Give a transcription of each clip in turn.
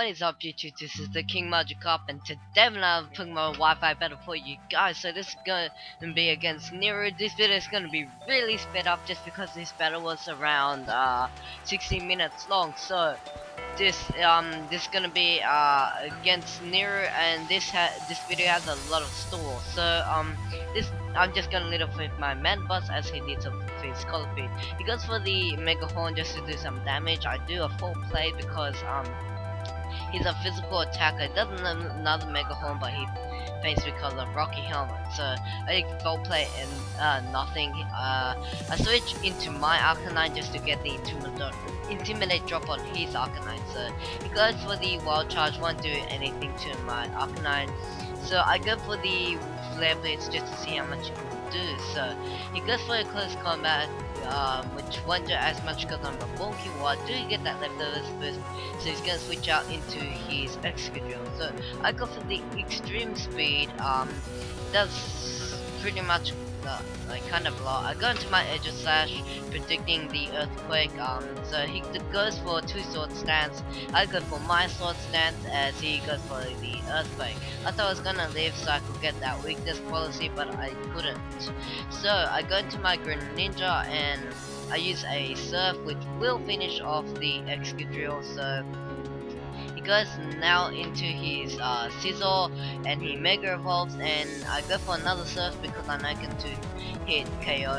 What is up YouTube, this is the King Magic Up, and today I'm putting my Wi-Fi-Battle for you guys. So this is going to be against Nero. This video is going to be really sped up just because this battle was around 16 minutes long. So this is going to be against Nero, and this video has a lot of stall. So I'm just going to lead off with my man boss as he needs some his color feed. He goes for the Mega Horn just to do some damage. I do a full play because he's a physical attacker. He doesn't have another Mega Horn, but he faints because of Rocky Helmet. So I full play and nothing. I switch into my Arcanine just to get the Intimidate drop on his Arcanine. So he goes for the Wild Charge, won't do anything to my Arcanine. So I go for the Flare Blitz just to see how much it will do. So he goes for a close combat, which won't do as much because I'm a bulky. Well, I do get that leftovers boost, so he's gonna switch out into his Excadrill. So I go for the extreme speed. Does pretty much like kind of lot. I go into my Edge of Slash, predicting the Earthquake. So he goes for 2 sword stance. I go for my sword stance as he goes for the Earthquake. I thought I was gonna live so I could get that weakness policy, but I couldn't. So I go into my Greninja and I use a Surf, which will finish off the Excadrill. So he goes now into his Sizzle and he Mega Evolves, and I go for another Surf because I know I can hit KO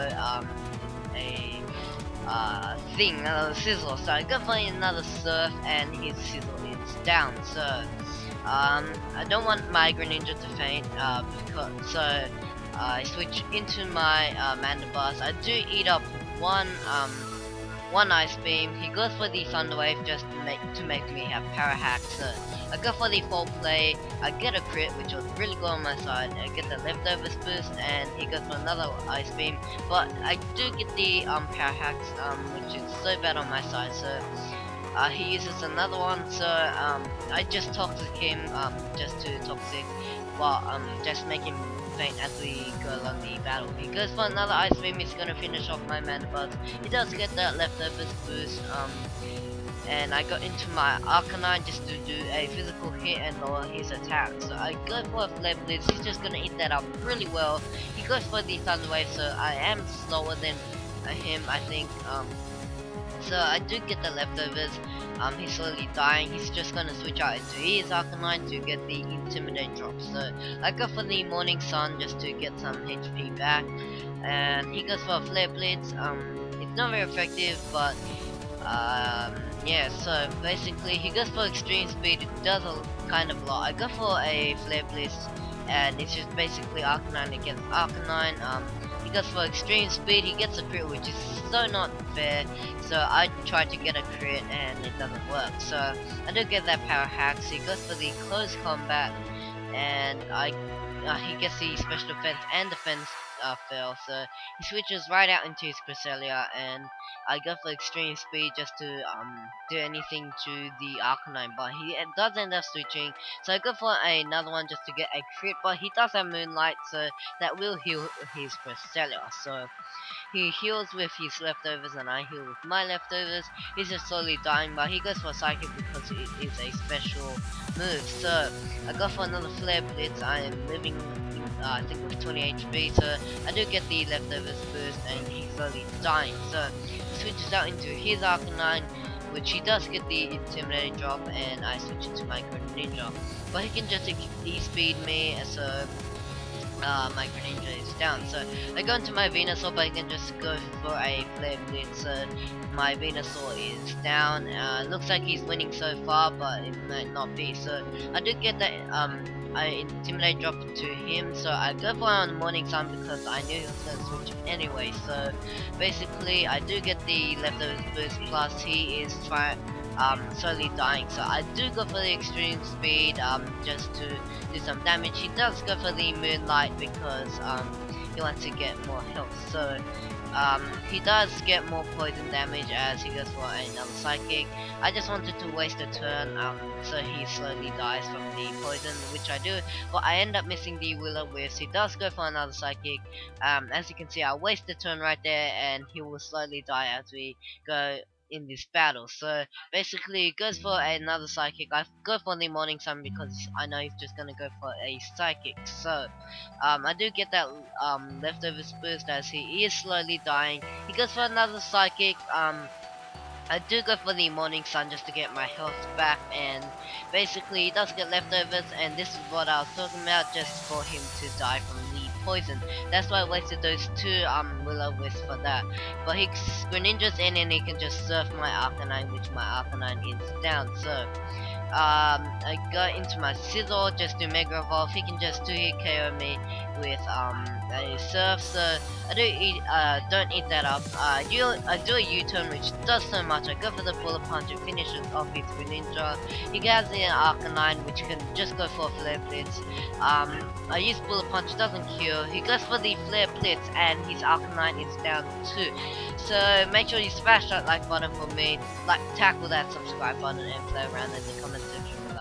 another Sizzle. So I go for another Surf and his Sizzle is down. So I don't want my Greninja to faint, so I switch into my Mandibuzz. I do eat up one Ice Beam. He goes for the Thunder Wave just to make me have Power Hack. So I go for the full play. I get a crit, which was really good on my side. I get the leftovers boost, and he goes for another Ice Beam. But I do get the Power Hacks, which is so bad on my side. So he uses another one. So I just Toxic him, just to Toxic, while just make him faint as we go along the battle. He goes for another Ice Beam. He's gonna finish off my Mandibuzz. He does get that leftovers boost, and I got into my Arcanine just to do a physical hit and lower his attack. So I go for a Flare Blitz. He's just gonna eat that up really well. He goes for the Thunder Wave, so I am slower than him, I think. So I do get the leftovers. He's slowly dying. He's just gonna switch out into his Arcanine to get the Intimidate drop. So I go for the Morning Sun just to get some HP back, and he goes for a Flare Blitz. It's not very effective, but yeah. So basically, he goes for extreme speed. It does a kind of lot. I go for a Flare Blitz, and it's just basically Arcanine against Arcanine. He goes for extreme speed. He gets a crit, which is so not fair. So I try to get a crit and it doesn't work. So I do get that Power Hack. So he goes for the close combat, and he gets the special defense and defense fail. So he switches right out into his Cresselia, and I go for extreme speed just to do anything to the Arcanine, but he does end up switching. So I go for another one just to get a crit, but he does have Moonlight, so that will heal his Cresselia. So he heals with his leftovers and I heal with my leftovers. He's just slowly dying, but he goes for Psychic because it is a special move. So I go for another Flare Blitz. I am living I think with 20 HP, so I do get the leftovers boost and he's slowly dying. So he switches out into his Arcanine, which he does get the Intimidating drop, and I switch into my Greninja. But he can just E-speed me, so my Greninja is down. So I go into my Venusaur, but I can just go for a Flare Blitz. So my Venusaur is down. Looks like he's winning so far, but it might not be. So I do get that I Intimidate drop to him, so I go for on Morning Sun because I knew he was going to switch anyway. So basically I do get the leftovers boost, plus he is slowly dying. So I do go for the extreme speed just to do some damage. He does go for the Moonlight because he wants to get more health. So he does get more poison damage as he goes for another Psychic. I just wanted to waste a turn, so he slowly dies from the poison, which I do, but I end up missing the Will-O-Wisp. He does go for another Psychic. As you can see, I waste a turn right there, and he will slowly die as we go in this battle. So basically he goes for another psychic. I go for the morning sun because I know he's just gonna go for a psychic. So I do get that leftovers boost as he is slowly dying. He goes for another psychic. I do go for the morning sun just to get my health back, and basically he does get leftovers, and this is what I was talking about, just for him to die from the poison. That's why I wasted those two will-o-wisps for that. But he Greninja's in and he can just surf my Arcanine, which my Arcanine is down. So I go into my Sizzle just to Mega Evolve. He can just 2-hit KO me with a Surf, so I don't eat that up. I do a U-turn, which does so much. I go for the Bullet Punch, it finishes off his Greninja. He has the Arcanine, which can just go for Flare Blitz. I use Bullet Punch, doesn't kill. He goes for the Flare Blitz, and his Arcanine is down too. So make sure you smash that like button for me, like tackle that subscribe button, and play around in the comment section.